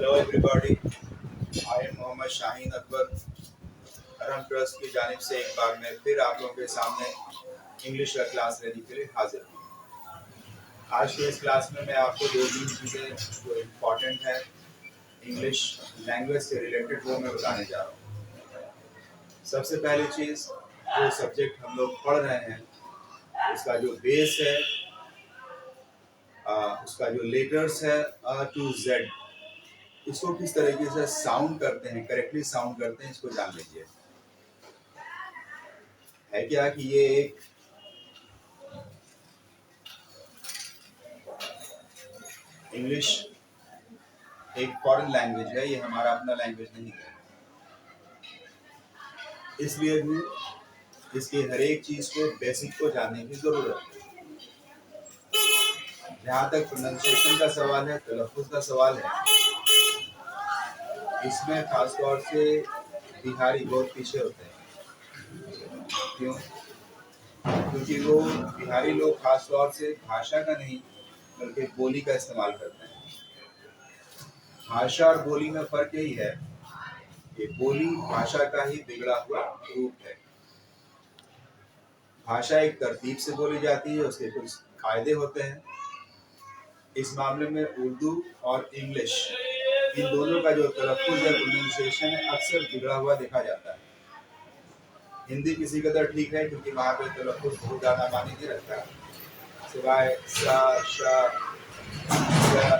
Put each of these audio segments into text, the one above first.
Hello everybody, I am Mohammad Shaheen Akbar. Haram trust की जानिब से एक बार मैं फिर आप लोगों के सामने इंग्लिश का क्लास लेने के लिए हाजिर हूँ। आज की इस क्लास में मैं आपको दो तीन चीज़ें जो इम्पोर्टेंट है इंग्लिश लैंग्वेज से रिलेटेड वो मैं बताने जा रहा हूँ। सबसे पहली चीज़, जो सब्जेक्ट हम लोग पढ़ रहे हैं उसका जो बेस है, उसका जो लेटर्स है A to Z, इसको किस तरीके से साउंड करते हैं, करेक्टली साउंड करते हैं, इसको जान लीजिए। है क्या कि ये एक इंग्लिश एक फॉरेन लैंग्वेज है, ये हमारा अपना लैंग्वेज नहीं है, इसलिए भी इसकी हर एक चीज को बेसिक को जानने की जरूरत है। जहाँ तक प्रोनाउंसिएशन का सवाल है, तलफ़ुज़ का सवाल है, इसमें खासतौर से बिहारी बहुत पीछे होते हैं। क्यों? क्योंकि वो बिहारी लोग खासतौर से भाषा का नहीं बल्कि बोली का इस्तेमाल करते हैं। भाषा और बोली में फर्क यही है कि बोली भाषा का ही बिगड़ा हुआ रूप है। भाषा एक तरतीब से बोली जाती है, उसके कुछ कायदे होते हैं। इस मामले में उर्दू और इंग्लिश, इन दोनों का जो तलफ़ुज़ या प्रोनाउंसिएशन है अक्सर बिगड़ा हुआ देखा जाता है। हिंदी किसी कदर ठीक है क्योंकि वहाँ पे तलफ़ुज़ बहुत ज़्यादा मानी नहीं रखता है, सिवाय सा, शा, या,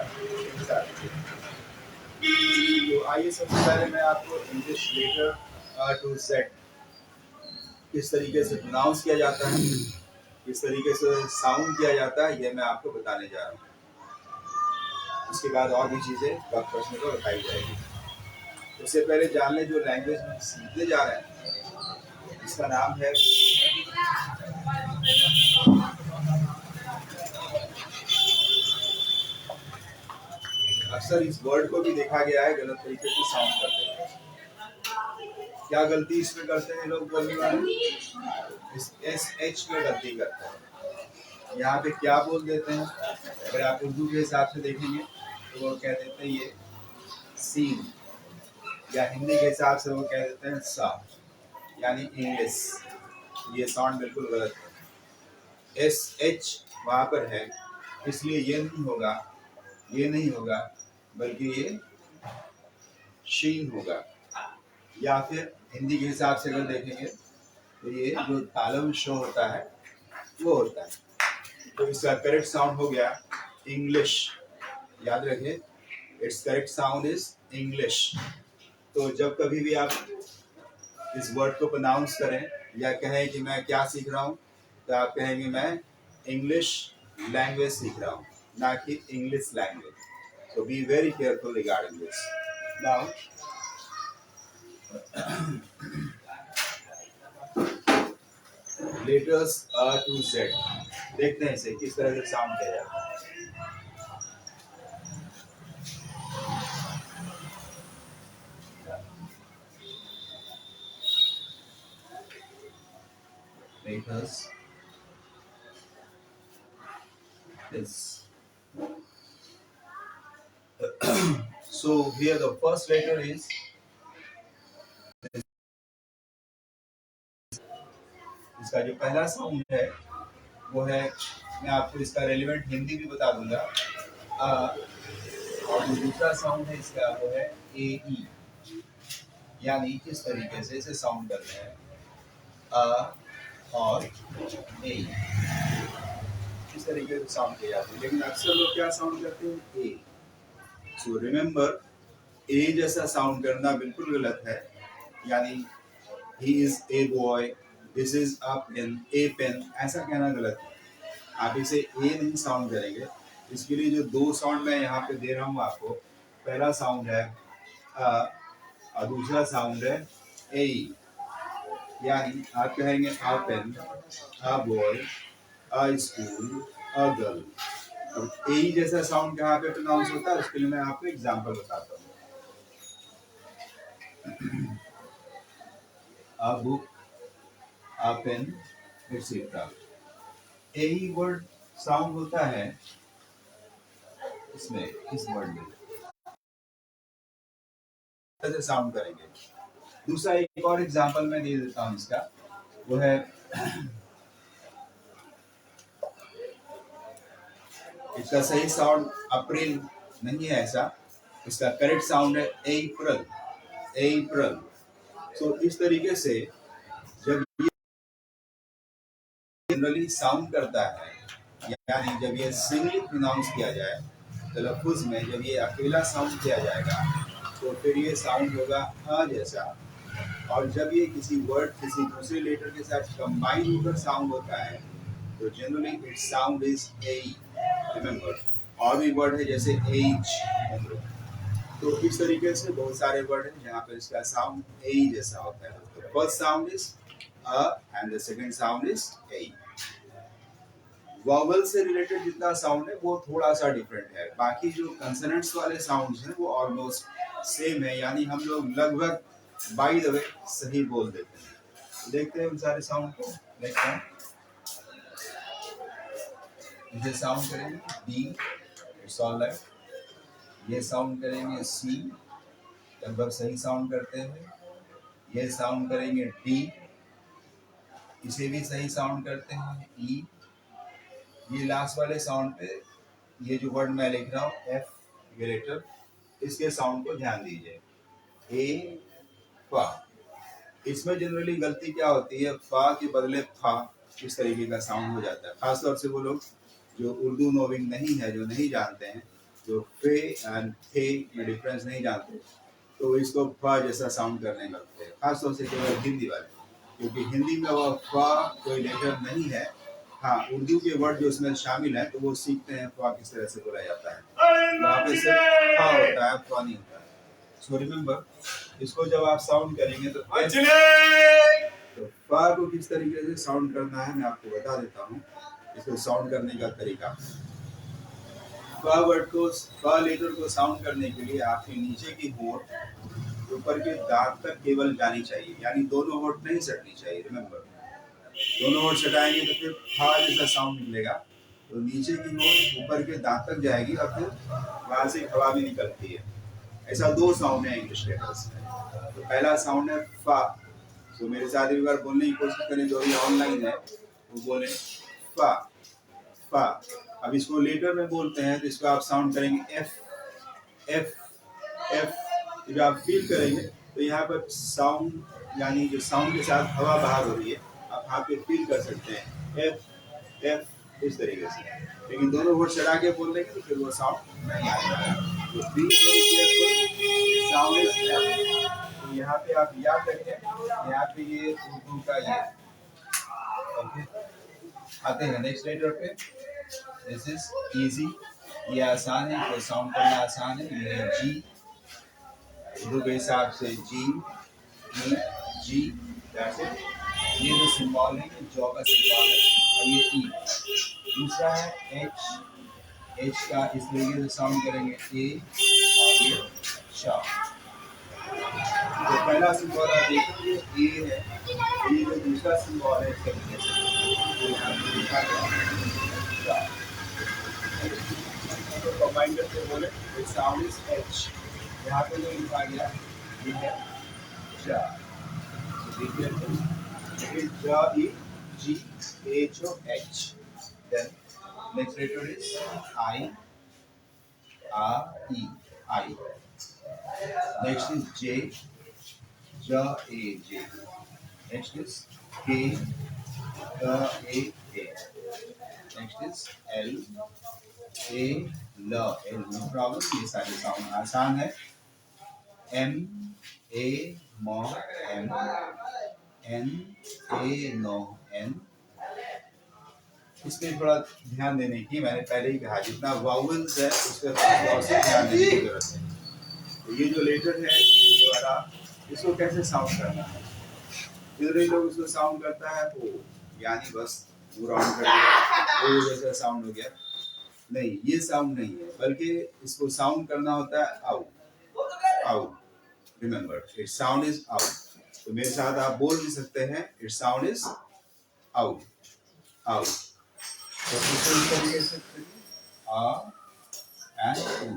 तो आइए सबसे पहले मैं आपको इंग्लिश लेटर टू जेड किस तरीके से प्रोनाउंस किया जाता है, किस तरीके से साउंड किया जाता है, ये मैं आपको बताने जा रहा हूँ। उसके बाद और भी चीज़ें वक्त प्रश्न को बताई जाएगी। उससे पहले जान लें जो लैंग्वेज हम सीखते जा रहे हैं इसका नाम है अक्सर इस वर्ड को भी देखा गया है गलत तरीके से साउंड करते हैं। क्या गलती इसमें करते हैं लोग बोलने वाले? इस SH में गलती करते हैं। यहाँ पे क्या बोल देते हैं? अगर आप उर्दू के हिसाब से देखेंगे तो वो कह देते हैं ये सीन, या हिंदी के हिसाब से वो कह देते हैं सा, यानी इंग्लिश। ये साउंड बिल्कुल गलत है। SH वहाँ पर है, इसलिए ये नहीं होगा, ये नहीं होगा, बल्कि ये शीन होगा। या फिर हिंदी के हिसाब से अगर देखेंगे तो ये जो तालम शो होता है वो होता है। तो इसका करेक्ट साउंड हो गया इंग्लिश। याद रखें, it's correct sound is English. तो जब कभी भी आप इस वर्ड को प्रोनाउंस करें या कहें कि मैं क्या सीख रहा हूँ, तो आप कहेंगे मैं इंग्लिश लैंग्वेज सीख रहा हूँ, ना कि English language. So be very careful regarding this. Now, letters A to Z. देखते हैं इसे किस तरह से साउंड किया जाता है। Letters is so here the first letter is, इसका जो पहला साउंड है वो है, मैं आपको इसका रेलिवेंट हिंदी भी बता दूंगा, आ, और जो दूसरा साउंड है इसका वो है ए ई, यानी किस तरीके से इसे साउंड करते हैं आ और ए, इस तरीके से साउंड किया जाता है। लेकिन अक्सर लोग क्या साउंड करते हैं? ए। सो रिमेंबर, ए जैसा साउंड करना बिल्कुल गलत है। यानी he is a boy, this is a pen, a pen, ऐसा कहना गलत है। आप इसे ए नहीं साउंड करेंगे। इसके लिए जो दो साउंड मैं यहाँ पे दे रहा हूँ आपको, पहला साउंड है और दूसरा साउंड है ए। यानी आप कहेंगे a pen, a boy, a school, a girl. अब ए जैसा साउंड कहाँ पे प्रोनाउंस होता है उसके लिए मैं आपको एग्जांपल बताता हूँ। A book, a pen, etcetera. A word sound होता है इसमें, इस वर्ड में। तरह से साउंड करेंगे। दूसरा एक और एग्जांपल मैं दे देता हूँ इसका, वो है इसका सही साउंड अप्रैल नहीं है ऐसा, इसका करेक्ट साउंड है अप्रैल, अप्रैल। तो इस तरीके से जब ये जनरली साउंड करता है, यानी जब ये सिंगली प्रोनाउंस किया जाए तलफ़ुज़ में, जब ये अकेला साउंड किया जाएगा तो फिर ये साउंड होगा अ जैसा, और जब ये किसी वर्ड किसी दूसरे लेटर के साथ कंबाइन होकर साउंड होता है तो generally it's sound is a. Remember, और भी वर्ड है जैसे एज, तो इस तरीके से बहुत सारे वर्ड हैं जहाँ पर इसका साउंड ए जैसा होता है। तो first sound is a and the second sound is a. Vowel से रिलेटेड जितना साउंड है वो थोड़ा सा डिफरेंट है, बाकी जो कंसोनेंट्स वाले साउंड्स हैं वो ऑलमोस्ट सेम है, यानी हम लोग लगभग बाय द वे सही बोल देते हैं। देखते हैं उन सारे साउंड को, देखते हैं। इसे साउंड करेंगे बी, इट्स ऑल राइट। ये साउंड करेंगे सी, लगभग सही साउंड करते हैं। ये साउंड करेंगे डी, इसे भी सही साउंड करते हैं ई। ये लास्ट वाले साउंड पे ये जो वर्ड मैं लिख रहा हूँ एफ, ये लेटर, इसके साउंड को ध्यान दीजिए, ए फा। इसमें जनरली गलती क्या होती है, फा के बदले फा इस तरीके का साउंड हो जाता है। खासतौर से वो लोग जो उर्दू नोविंग नहीं है, जो नहीं जानते हैं, जो फे एंड थे में डिफरेंस नहीं जानते, तो इसको फा जैसा साउंड करने लगते हैं, खासतौर से केवल हिंदी वाले, क्योंकि हिंदी में वह फा कोई लेटर नहीं है। हाँ, उर्दू के वर्ड जो इसमें शामिल हैं तो वो सीखते हैं फा किस तरह से बोला जाता है, वहाँ पे सिर्फ फा होता है, फा नहीं होता है। सो रिमेम्बर, इसको जब आप साउंड करेंगे तो फा को किस तरीके से साउंड करना है मैं आपको बता देता हूँ। इसको साउंड करने का तरीका, फा वर्ड को, फा लेटर को साउंड करने के लिए आपके नीचे की होंठ ऊपर के दांत तक केवल जानी चाहिए, यानी दोनों होंठ नहीं सटनी चाहिए। रिमेम्बर, दोनों होंठ सटाएंगे तो फिर फा जैसा साउंड निकलेगा, तो नीचे की होंठ ऊपर के दांत तक जाएगी और फिर वहां से हवा भी निकलती है। ऐसा दो साउंड है इंग्लिश लेटर्स में। तो पहला साउंड है फा, तो मेरे साथ एक बार बोलने की कोशिश करें, जो भी ऑनलाइन है वो बोले फा, फा। अब इसको लेटर में बोलते हैं तो इसको आप साउंड करेंगे एफ, एफ, एफ। जब आप फील करेंगे तो यहाँ पर साउंड, यानी जो साउंड के साथ हवा बाहर हो रही है, आप यहाँ पे फील कर सकते हैं एफ, एफ, इस तरीके से। लेकिन दोनों वर्ड चढ़ा के बोल देंगे तो फिर वो साउंड नहीं आएगा। तो be very careful, sound is F. तो यहाँ पे आप याद रखें, यहाँ पे ये उर्दू का ये, ओके। आते हैं नेक्स्ट लेटर पे। दिस इज इजी, ये आसान है, तो साउंड करना आसान है। ये है जी, उर्दू के हिसाब से जी, ई, जी, दैट्स इट। ये जो सिंबल है ये जॉ का सिंबल है, और ये ई। दूसरा है एच, एच का इस तरीके से साउंड करेंगे ए, और ये शा। तो पहला सिंबल आप देखेंगे ए है, ये जो दूसरा सिंबल है इस तरीके से, तो यहाँ पे लिखा गया शा। तो कंबाइन करके बोले तो साउंड इज एच, यहाँ पे जो लिखा गया ये है शा। देखिए जा E G H O H. Then next letter is I, R E, I. Next is J, ज ए जे। नेक्स्ट इज के, क ए के। नेक्स्ट इज एल, ए ल, एल, नो प्रॉब्लम, ये सारे साउंड आसान है। एम, ए म एम, एन, ए नो एन। इसमें थोड़ा ध्यान देने की, मैंने पहले ही कहा, जितना वाउल्स है उस पर ध्यान देने की जरूरत है। तो ये जो लेटर है ये वाला, इसको कैसे साउंड करना है, इधर लोग इसको साउंड करता है ओ, यानी बस वो राउंड कर दिया, ओ जैसा साउंड हो गया। नहीं, ये साउंड नहीं है, बल्कि इसको साउंड करना होता है आउ, आउ। रिमेंबर, इट्स साउंड इज आउ। तो मेरे साथ आप बोल भी सकते हैं, इट्स साउंड इज आउ, आउ। तो इस तरीके से आ एंड ऊ,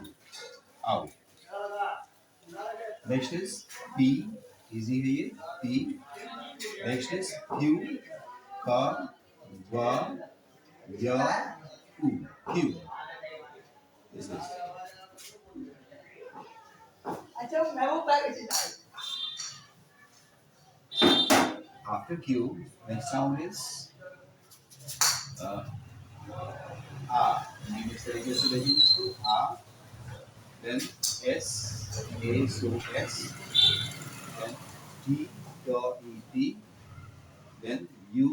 आउ। नेक्स्ट इज पी, इजी है ये, पी। नेक्स्ट इज क्यू, का, वा, या, ऊ, Q. This is after Q, next sound is आ। इस तरीके से देखेंगे इसको, आ, then S, A, so S, then T, E, T, then U,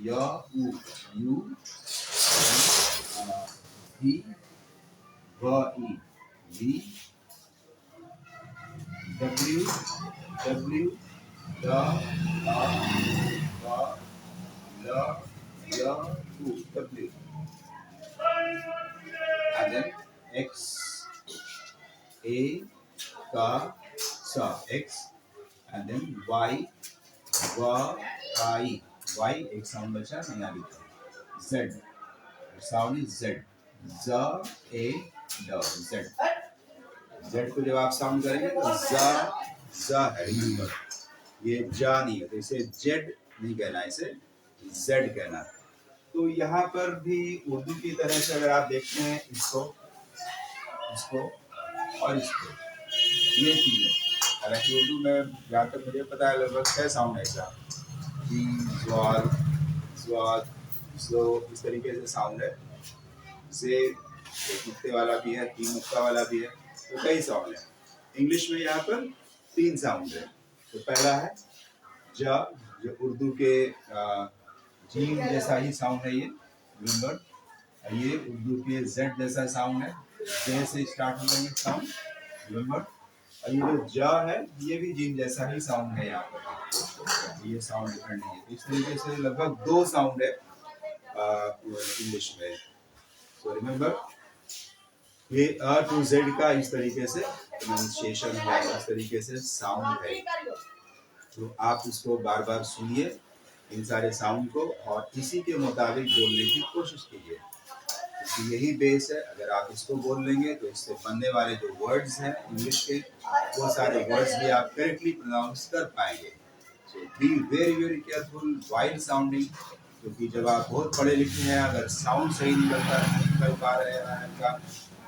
ya, U, U, then V, va, E, V, W, W, da, la, va, la, ya, U, W, and then X, A, ka, sa, X, and then Y, wa, I, Y एक sound बचा नया लिखा, Z, sound is Z, Z, A, D, Z। Z को जब आप sound करेंगे तो Z है, रिमेंबर, ये जा नहीं है, तो इसे जेड नहीं कहना, इसे जेड कहना। तो यहाँ पर भी उर्दू की तरह से अगर आप देखते हैं इसको, इसको और इसको, ये तीनों, हालांकि उर्दू में जहाँ तक मुझे पता है लगभग 6 साउंड है ऐसा, जी, ज्वाल, स्वाद, स्लो, इस तरीके से साउंड है। से एक नुक्ते वाला भी है, 3 नुक्ता वाला भी है, तो कई साउंड है। इंग्लिश में यहाँ पर 3 साउंड है। तो पहला है जा, जो उर्दू के जीम जैसा ही साउंड है ये, रिमेंबर। ये उर्दू के जेड जैसा साउंड है, जे से स्टार्ट हो गई साउंड, रिमेंबर। और ये जो जा है ये भी जीम जैसा ही साउंड है यहाँ पर, ये साउंड डिफरेंट है। इस तरीके से लगभग 2 साउंड है इंग्लिश में। सो रिमेंबर, ये अ टू जेड का इस तरीके से प्रोनाउंसिएशन है, इस तरीके से साउंड है। तो आप इसको बार बार सुनिए इन सारे साउंड को, और इसी के मुताबिक बोलने की कोशिश कीजिए, क्योंकि यही बेस है। अगर आप इसको बोल लेंगे तो इससे बनने वाले जो वर्ड्स हैं इंग्लिश के, वो सारे वर्ड्स भी आप करेक्टली प्रोनाउंस कर पाएंगे। So be very very careful while sounding, क्योंकि जब आप बहुत पढ़े लिखे हैं, अगर साउंड सही निकल पा रहे हैं आपका,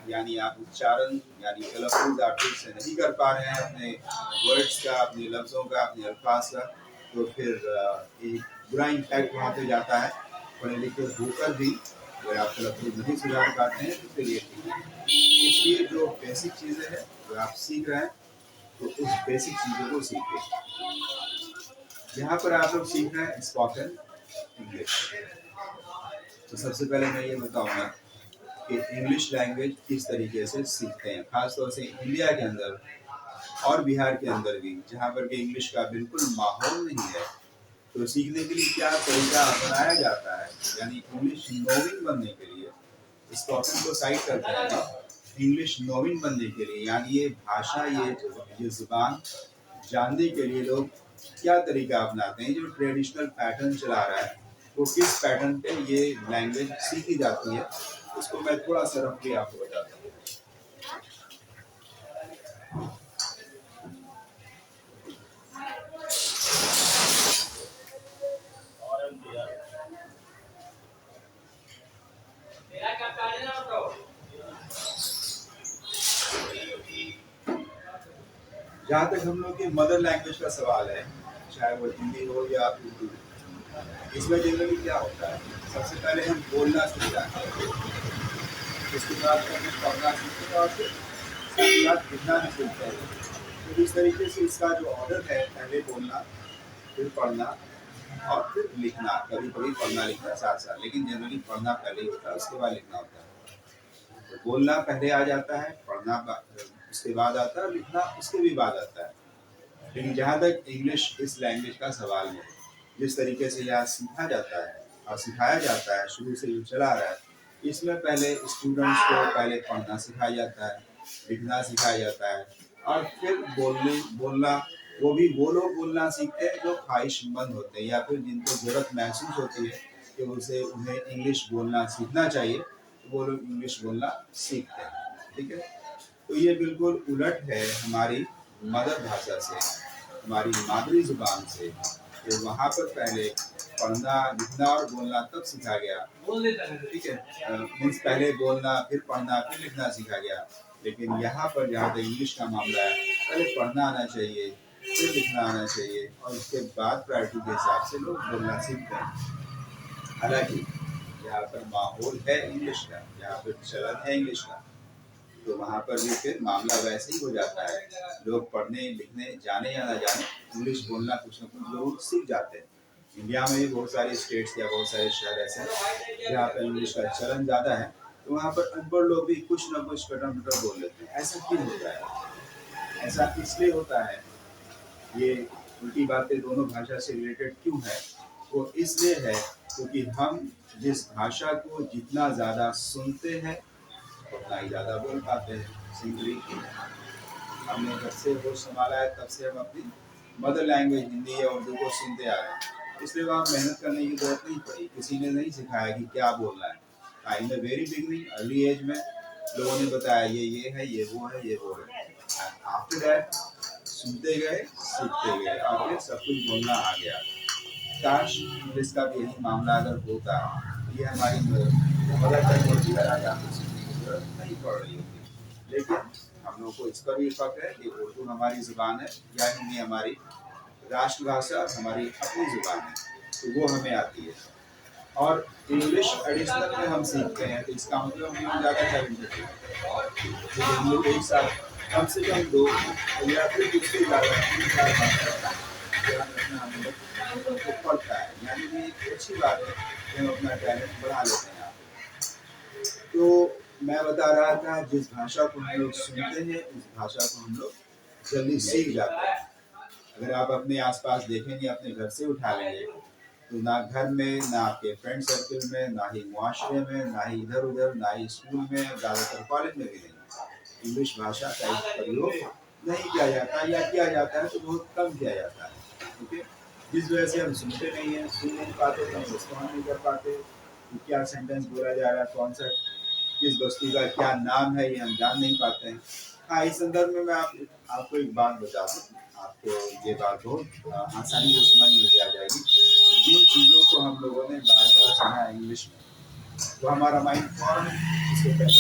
यानी आप उच्चारण यानी तलफ़ुज़ आप ठीक से नहीं कर पा रहे हैं अपने वर्ड्स का, अपने लफ्ज़ों का, अपने अल्फाज का, तो फिर एक बुरा इम्पैक्ट वहाँ पे जाता है। पढ़े लिखे होकर भी अगर आप तलफ़ुज़ नहीं सुधार पाते हैं तो फिर ये ठीक है। इसलिए जो बेसिक चीज़ें हैं जो आप सीख रहे हैं, तो उस बेसिक चीज़ों को सीखिए। यहाँ पर आप लोग सीख रहे हैं स्पोकन इंग्लिश। तो सबसे पहले मैं ये बताऊँगा कि इंग्लिश लैंग्वेज किस तरीके से सीखते हैं, खासतौर से इंडिया के अंदर और बिहार के अंदर भी, जहाँ पर कि इंग्लिश का बिल्कुल माहौल नहीं है। तो सीखने के लिए क्या तरीका अपनाया जाता है, यानी इंग्लिश नोविंग बनने के लिए, स्पोकन को साइड करते हैं, इंग्लिश नोविंग बनने के लिए, यानी ये भाषा, ये जुबान जानने के लिए लोग क्या तरीका अपनाते हैं, जो ट्रेडिशनल पैटर्न चला रहा है, वो किस पैटर्न पे ये लैंग्वेज सीखी जाती है, उसको मैं थोड़ा सा रफली आपको बताता हूँ। जहाँ तक हम लोग की मदर लैंग्वेज का सवाल है, चाहे वो हिंदी हो या उर्दू, इसमें जनरली क्या होता है, सबसे पहले हम बोलना सीख जाते हैं, उसके बाद हमें पढ़ना सीखते हैं, और फिर साथ साथ लिखना भी सीखते हैं। तो इस तरीके से इसका जो ऑर्डर है, पहले बोलना, फिर पढ़ना और फिर लिखना। कभी कभी पढ़ना लिखना साथ साथ, लेकिन जनरली पढ़ना पहले होता है, उसके बाद लिखना होता है। तो बोलना पहले आ जाता है, पढ़ना उसके बाद आता है, लिखना उसके भी बाद आता है। लेकिन जहाँ तक इंग्लिश इस लैंग्वेज का सवाल है, जिस तरीके से यह सीखा जाता है और सिखाया जाता है, शुरू से जो चला रहा है, इसमें पहले स्टूडेंट्स को पहले पढ़ना सिखाया जाता है, लिखना सिखाया जाता है, और फिर बोलना, वो भी वो लोग बोलना सीखते हैं जो ख्वाहिशमंद होते हैं, या फिर जिनको ज़रूरत महसूस होती है कि उन्हें इंग्लिश बोलना सीखना चाहिए, तो वो लोग इंग्लिश बोलना सीखते हैं। ठीक है, तो ये बिल्कुल उलट है हमारी मदर भाषा से, हमारी मादरी जुबान से, तो वहाँ पर पहले पढ़ना लिखना और बोलना तब सीखा गया, ठीक है। मीन्स पहले बोलना फिर पढ़ना फिर लिखना सीखा गया। लेकिन यहाँ पर जहाँ तक इंग्लिश का मामला है, पहले पढ़ना आना चाहिए, फिर लिखना आना चाहिए, और उसके बाद प्रायोरिटी के हिसाब से लोग बोलना सीखते हैं। हालांकि यहाँ पर माहौल है इंग्लिश का, यहाँ पर चलन है इंग्लिश का, तो वहाँ पर भी फिर मामला वैसे ही हो जाता है। लोग पढ़ने लिखने जाने या ना जाने, इंग्लिश बोलना कुछ ना कुछ लोग सीख जाते हैं। इंडिया में भी बहुत सारे स्टेट्स या बहुत सारे शहर ऐसे हैं जहाँ पर इंग्लिश का चलन ज़्यादा है, तो वहाँ पर अनपढ़ लोग भी कुछ ना कुछ कटर मटर बोल लेते हैं। ऐसा क्यों होता है? ऐसा इसलिए होता है, ये उल्टी बातें दोनों भाषा से रिलेटेड क्यों है? वो इसलिए है क्योंकि हम जिस भाषा को जितना ज़्यादा सुनते हैं उतना ही ज़्यादा बोल पाते हैं। सिंपली हमने जब से होश संभाला है तब से हम अपनी मदर लैंग्वेज हिंदी या उर्दू को सुनते आ रहे हैं, इसलिए वहाँ मेहनत करने की जरूरत नहीं पड़ी। किसी ने नहीं सिखाया कि क्या बोलना है। In the very beginning, early age में लोगों ने बताया ये है, ये वो है, ये वो है। आफ्टर दैट सुनते गए, सीखते गए, और फिर सब कुछ बोलना आ गया। काश इसका भी यही मामला अगर होता, ये हमारी मदर टंग होती है, सीखने की जरूरत नहीं पड़ रही होती। लेकिन हम लोग को इसका भी फर्क है कि उर्दू हमारी जुबान है या हिंदी हमारी राष्ट्रभाषा, हमारी अपनी जुबान है, तो वो हमें आती है। और इंग्लिश एडिशनल में हम सीखते हैं, तो इसका मतलब हम लोग ज़्यादा टैलेंटेड हैं। तो हम लोग एक साथ कम से कम 2 या फिर उससे ज़्यादा 3-4 भाषा ध्यान रखना हम लोग को पड़ता है। यानी कि एक अच्छी बात है कि हम अपना टैलेंट बढ़ा लेते हैं यहाँ पे। तो मैं बता रहा था, जिस भाषा को हम लोग सुनते हैं उस भाषा को हम लोग जल्दी सीख जाते हैं। अगर आप अपने आसपास देखेंगे, अपने घर से उठा लेंगे, तो ना घर में, ना आपके फ्रेंड सर्कल में, ना ही मुआशरे में, ना ही इधर उधर, ना ही स्कूल में, ज़्यादातर कॉलेज में भी नहीं, इंग्लिश भाषा का प्रयोग नहीं किया जाता, या किया जाता है तो बहुत कम किया जाता है। ठीक है, जिस वजह से हम सुनते नहीं हैं, सुन नहीं पाते, तो हम रिस्पॉन्ड नहीं कर पाते कि क्या सेंटेंस बोला जा रहा है, कौन सा किस वस्तु का क्या नाम है, ये हम जान नहीं पाते हैं। हाँ, इस संदर्भ में मैं आपको एक बात बता दूँ, आपको ये बात बहुत आसानी से समझ में भी आ जाएगी। जिन चीज़ों को हम लोगों ने बार बार सुना है इंग्लिश में, तो हमारा माइंड फौरन इसको कहता है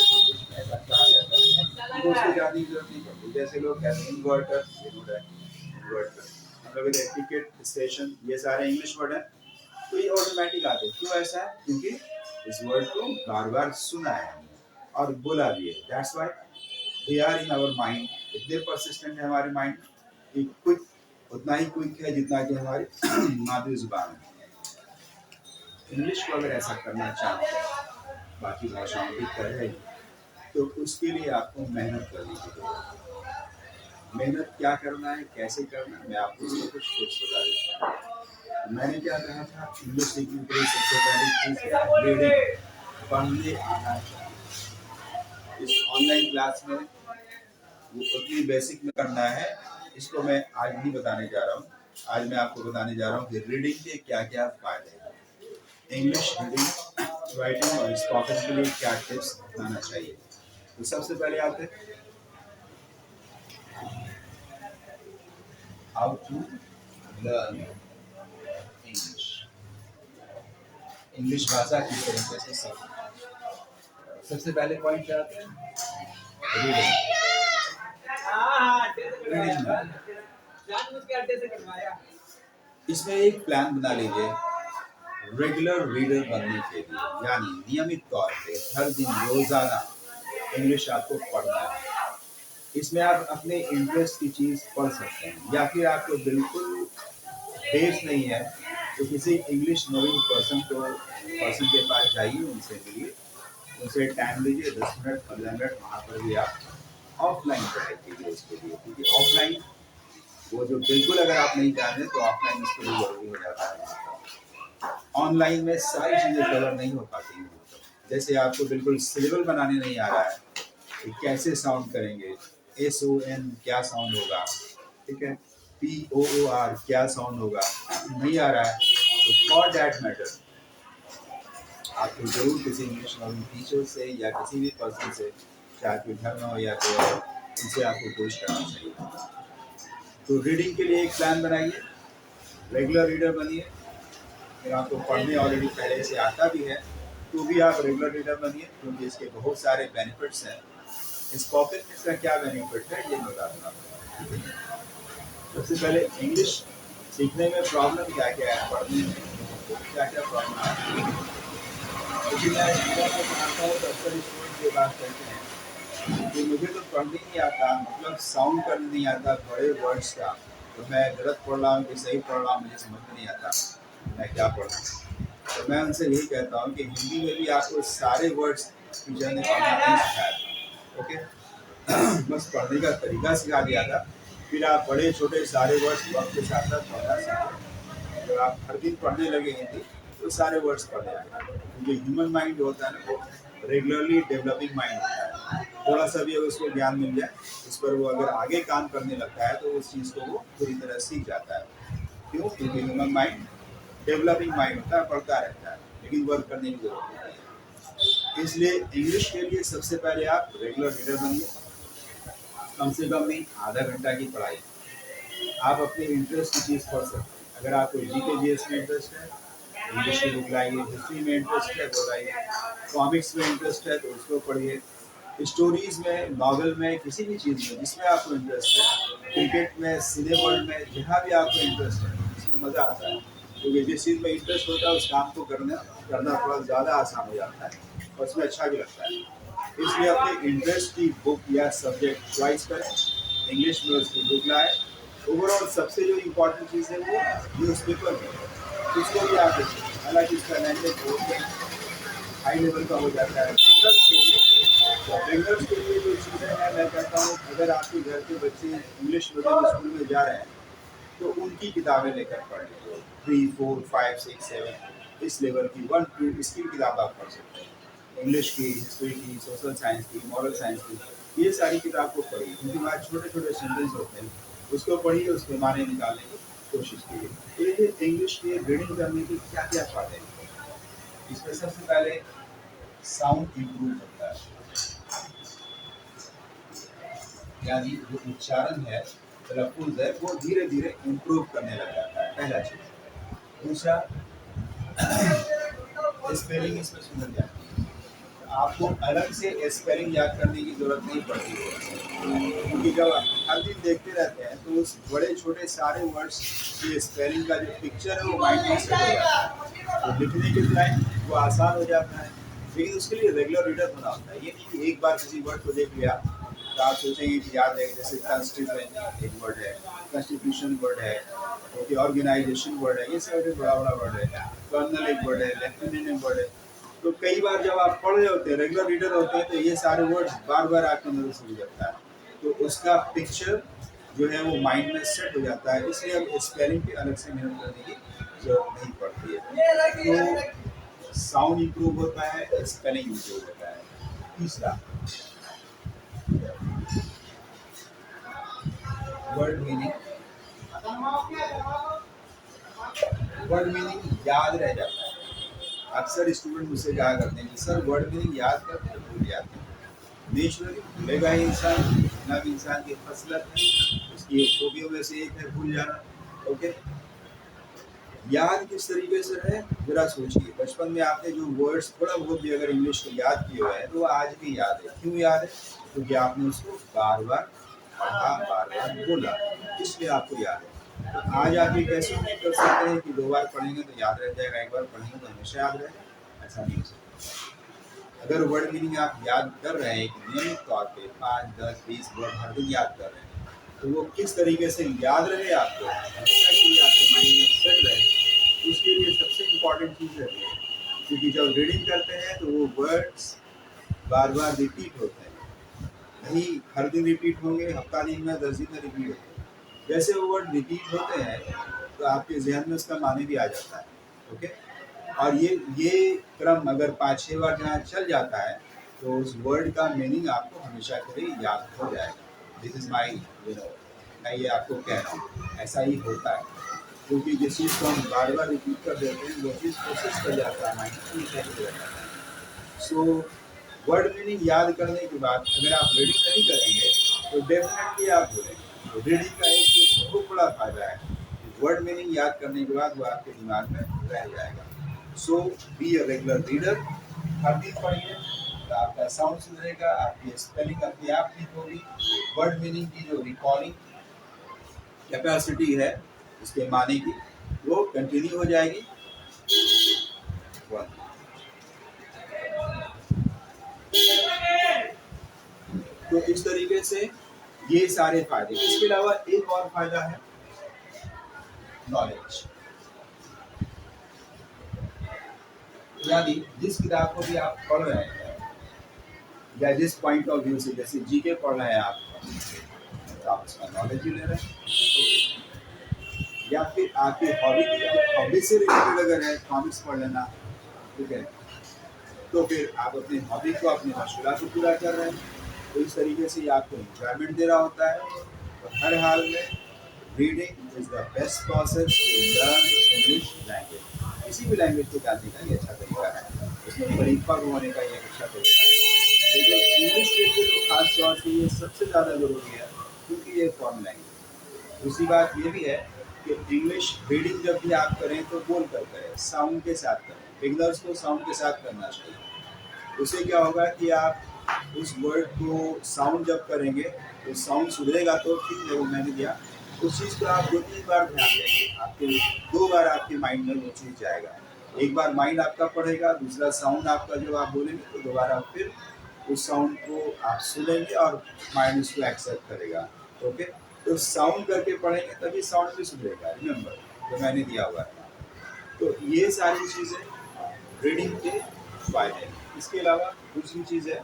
कि इंग्लिश में ऐसा कहा जाता है, तो उसको जानने की जरूरत नहीं पड़ती। जैसे लोग कहते हैं इन्वर्टर, इन्वर्टर, हम लोग टिकट, स्टेशन, ये सारे इंग्लिश वर्ड हैं, तो ये ऑटोमेटिक आते हैं। क्यों ऐसा है? क्योंकि इस वर्ड को बार बार सुना है और बोला भी है। That's why they are in our mind, इतने परसिस्टेंट है हमारे माइंड कि क्विक, उतना ही क्विक है जितना कि हमारी मादरी जुबान है। इंग्लिश को अगर ऐसा करना चाहते हैं बाकी भाषाओं की तरह ही, तो उसके लिए आपको मेहनत करने की जरूरत है। मेहनत क्या करना है, कैसे करना है, मैं आपको इसमें कुछ टिप्स बता देता हूँ। मैंने क्या कहा था, इंग्लिश सीखने के लिए सबसे पहली चीज़ क्या है? रीडिंग, पढ़ने आना चाहिए। इस ऑनलाइन क्लास में वो उतनी बेसिक में करना है, इसको मैं आज नहीं बताने जा रहा हूँ। आज मैं आपको बताने जा रहा हूँ कि रीडिंग के क्या क्या फायदे हैं, इंग्लिश रीडिंग, राइटिंग और स्पीकिंग के लिए क्या टिप्स अपनाना चाहिए। तो सबसे पहले आते हैं how to learn English, English भाषा किस तरीके से सीखना। सबसे पहले पॉइंट क्या आता है? रीडिंग। रीडिंग इसमें एक प्लान बना लीजिए रेगुलर रीडर बनने के लिए, यानी नियमित तौर पे हर दिन रोजाना इंग्लिश आपको पढ़ना है। इसमें आप अपने इंटरेस्ट की चीज़ पढ़ सकते हैं, या फिर आपको बिल्कुल बेस नहीं है तो किसी इंग्लिश नोइंग पर्सन के पास जाइए, उनसे मिलिए, उनसे टाइम लीजिए, 10 मिनट 15 मिनट, वहाँ पर भी आप ऑफलाइन पढ़ाई कीजिए उसके लिए, क्योंकि ऑफलाइन वो जो बिल्कुल अगर आप नहीं जान रहे तो ऑफलाइन उसके लिए जरूरी हो जाता है। ऑनलाइन में सारी चीज़ें कवर नहीं हो पाती हैं। जैसे आपको बिल्कुल सिलेबल बनाने नहीं आ रहा है कि कैसे साउंड करेंगे, SON क्या साउंड होगा, ठीक है, POOR क्या साउंड होगा, नहीं आ रहा है, तो फॉर दैट मैटर आपको जरूर किसी इंग्लिश लर्निंग टीचर से या किसी भी पर्सन से, चाहे कोई घर में हो या कोई उनसे आपको कोशिश करना चाहिए। तो रीडिंग के लिए एक प्लान बनाइए, रेगुलर रीडर बनिए। अगर आपको पढ़ने ऑलरेडी पहले से आता भी है तो भी आप रेगुलर रीडर बनिए, क्योंकि इसके बहुत सारे बेनिफिट्स हैं। इस पॉकेट में इसका क्या बेनिफिट है ये मैं बताऊँगा। सबसे पहले इंग्लिश सीखने में प्रॉब्लम क्या क्या है, पढ़ने में क्या क्या प्रॉब्लम आती है। लेकिन मैं को पढ़ाता हूँ तो अक्सर स्टूडेंट ये बात कहते हैं कि मुझे तो पढ़ने नहीं आता, मतलब साउंड करने नहीं आता बड़े वर्ड्स का, तो मैं गलत पढ़ रहा हूँ कि सही पढ़ रहा हूँ मुझे समझ में नहीं आता, मैं क्या पढ़ रहा हूँ। तो मैं उनसे यही कहता हूँ कि हिंदी में भी आपको सारे वर्ड्स टीचर ने पढ़ना नहीं सिखाया, ओके। बस पढ़ने का तरीका सिखा दिया था, फिर आप बड़े छोटे सारे वर्ड्स वक्त के साथ साथ पढ़ना सीखें। जब आप हर दिन पढ़ने लगे हिंदी तो सारे वर्ड्स पढ़ जाएंगे, क्योंकि ह्यूमन माइंड होता है ना, वो रेगुलरली डेवलपिंग माइंड होता है। थोड़ा सा भी अगर उसको ज्ञान मिल जाए, उस पर वो अगर आगे काम करने लगता है तो उस चीज़ को वो पूरी तरह सीख जाता है। क्यों? क्योंकि ह्यूमन माइंड डेवलपिंग माइंड होता है, पढ़ता रहता है, लेकिन वर्क करने की जरूरत होती है। इसलिए इंग्लिश के लिए सबसे पहले आप रेगुलर रीडर बनिए, कम से कम नहीं आधा घंटा की पढ़ाई। आप अपने इंटरेस्ट की चीज़ पढ़ सकते हैं। अगर आपको जीके जीएस में इंटरेस्ट है, इंग्लिश की बुक लाइए। हिस्ट्री में इंटरेस्ट है वो लाइए। कॉमिक्स में इंटरेस्ट है तो उसको पढ़िए। स्टोरीज में, नॉवल में, किसी भी चीज़ में जिसमें आपको इंटरेस्ट है, क्रिकेट में, सिने वर्ल्ड में, जहाँ भी आपको इंटरेस्ट है, जिसमें मज़ा आता है, क्योंकि जिस चीज़ में इंटरेस्ट होता है उस काम को करना थोड़ा ज़्यादा आसान हो जाता है और उसमें अच्छा भी लगता है। इसलिए अपने इंटरेस्ट की बुक या सब्जेक्ट चॉइस करें, इंग्लिश में उसकी बुक लाए। ओवरऑल सबसे जो इम्पोर्टेंट चीज़ है वो न्यूज़पेपर है, उसको भी आप देखें। हालांकि इसका लैंग्वेज बहुत हाई लेवल का हो जाता है। बिगनर्स के लिए जो चीज़ें हैं, मैं कहता हूँ अगर आपके घर के बच्चे इंग्लिश मीडियम स्कूल में जा रहे हैं तो उनकी किताबें लेकर पढ़ें। 3, 4, 5, 6, 7 इस लेवल की 1, 2 इसकी किताब आप पढ़ सकते हैं। इंग्लिश की, हिस्ट्री की, सोशल साइंस की, मॉरल साइंस की, ये सारी किताब को पढ़िए। क्योंकि वहाँ छोटे छोटे सेंटेंस होते हैं, उसको पढ़िए, उसके माने निकालने की कोशिश कीजिए। ये इंग्लिश के रीडिंग करने के क्या क्या फायदे हैं। इसमें सबसे पहले साउंड इम्प्रूव होता है, यानी जो उच्चारण है, तलफ़ुज़ है, वो धीरे धीरे इम्प्रूव करने लग जाता है, पहला चीज़। दूसरा, स्पेलिंग इसमें सुधर जाती है। आपको अलग से स्पेलिंग याद करने की जरूरत नहीं पड़ती है, क्योंकि जब आप हर दिन देखते रहते हैं तो उस बड़े छोटे सारे वर्ड्स की स्पेलिंग का जो पिक्चर है वो माइंड में सेट हो जाता है, तो लिखने के टाइम वो आसान हो जाता है। लेकिन उसके लिए रेगुलर रीडर होना होता है। ये नहीं कि एक बार किसी वर्ड को देख लिया तो आप सोचेंगे कि याद है, जैसे कॉन्स्टिट्यूशन एक वर्ड है, कॉन्स्टिट्यूशन वर्ड है, ओके, ऑर्गेनाइजेशन वर्ड है, ये सब बड़ा बड़ा वर्ड है, कर्नल एक वर्ड है, लेफ्टिनेंट एक वर्ड है। तो कई बार जब आप पढ़ रहे होते हैं, रेगुलर रीडर होते हैं, तो ये सारे वर्ड्स बार बार आपके नजर से गुजरता है, तो उसका पिक्चर जो है वो माइंड में सेट हो जाता है। इसलिए अब स्पेलिंग की अलग से मेहनत करने की जरूरत नहीं पड़ती है। तो साउंड इम्प्रूव होता है, स्पेलिंग इम्प्रूव होता है। तीसरा, वर्ड मीनिंग। वर्ड मीनिंग याद रह जाता है। अक्सर स्टूडेंट मुझसे कहा करते हैं कि सर वर्ड मीनिंग याद करते हैं भूल जाते हैं। नेचुरली भूलेगा ही इंसान, भूलना भी इंसान की फसलत है, उसकी खूबियों में से एक है भूल जाना, ओके। याद किस तरीके से रहे जरा सोचिए। बचपन में आपने जो वर्ड्स थोड़ा बहुत भी अगर इंग्लिश को याद किए हुए हैं तो वो आज भी याद है। क्यों याद है? क्योंकि आपने उसको बार बार पढ़ा, बार बार बोला, इसलिए आपको याद है। तो आज आप ये कैसे नहीं कर सकते हैं कि 2 बार पढ़ेंगे तो याद रह जाएगा, 1 बार पढ़ेंगे तो हमेशा याद रहेगा, ऐसा नहीं हो सकता। अगर वर्ड मीनिंग आप याद कर रहे हैं नियमित तौर पे 5, 10, 20 वर्ड हर दिन याद कर रहे हैं, तो वो किस तरीके से याद रहे आपको, हमेशा के लिए आपके माइंड में सेट रहे, उसके लिए सबसे इम्पोर्टेंट चीज़ है। क्योंकि जब रीडिंग करते हैं तो वो वर्ड्स बार बार रिपीट होते हैं, नहीं हर दिन रिपीट होंगे, हफ्ता दिन में, 10 दिन में रिपीट होंगे। जैसे वो वर्ड रिपीट होते हैं तो आपके जहन में उसका माने भी आ जाता है, ओके। और ये क्रम अगर 5-6 बार जहाँ चल जाता है तो उस वर्ड का मीनिंग आपको हमेशा के लिए याद हो जाएगा। दिस इज माई मैं ये आपको कह रहा हूँ, ऐसा ही होता है। क्योंकि जिस चीज़ को हम बार बार रिपीट कर देते हैं वो चीज़ प्रोसेस कर जाता है माइंड। सो वर्ड मीनिंग याद करने के बाद अगर आप रीडिंग नहीं करेंगे तो डेफिनेटली आप बोलेंगे। तो रीडिंग का एक बहुत बड़ा फायदा है, वर्ड मीनिंग याद करने के बाद वो आपके दिमाग में रह जाएगा। सो बी अ रेगुलर रीडर, हर दिन पढ़िए, तो आपका साउंड सुधरेगा, आपकी स्पेलिंग अपने आप ठीक होगी, वर्ड मीनिंग की जो रिकॉर्डिंग कैपेसिटी है उसके माने की वो कंटिन्यू हो जाएगी। तो इस तरीके से ये सारे फायदे। इसके अलावा एक और फायदा है नॉलेज, यानी जिस किताब को भी आप पढ़ रहे हैं या जिस पॉइंट ऑफ व्यू से, जैसे जीके पढ़ रहे हैं आप, तो आप उसका नॉलेज भी ले रहे हैं, या फिर आपकी हॉबी से रिलेटेड अगर है कॉमिक्स पढ़ लेना, ठीक है, तो फिर आप अपनी हॉबी को, अपनी मशगूलात को पूरा कर रहे हैं, तो इस तरीके से आपको इंजॉयमेंट दे रहा होता है। तो हर हाल में reading is the best process to learn English language. किसी भी लैंग्वेज को जानने का ये अच्छा तरीका है, उसमें परिपक्व होने का ये अच्छा तरीका है। लेकिन इंग्लिश के लिए तो खास तौर से ये सबसे ज़्यादा ज़रूरी है, क्योंकि ये फॉरेन लैंग्वेज। दूसरी बात ये भी है कि इंग्लिश रीडिंग जब भी आप करें तो बोल कर करें, साउंड के साथ करें। बिगनर्स को साउंड के साथ करना चाहिए। उससे क्या होगा कि आप उस वर्ड को साउंड जब करेंगे तो साउंड सुधरेगा, तो ठीक है, वो मैंने दिया, उस चीज़ को आप 2-3 बार ध्यान देंगे, आपके 2 बार आपके माइंड में वो चीज़ जाएगा। एक बार माइंड आपका पढ़ेगा, दूसरा साउंड आपका जब आप बोलेंगे तो दोबारा फिर उस साउंड को आप सुनेंगे और माइंड उसको एक्सेप्ट करेगा। ओके, तो साउंड करके पढ़ेंगे तभी साउंड भी सुधरेगा। रिमेंबर, जो मैंने दिया हुआ है। तो ये सारी चीज़ें रीडिंग के फायदे हैं। इसके अलावा दूसरी चीज़ है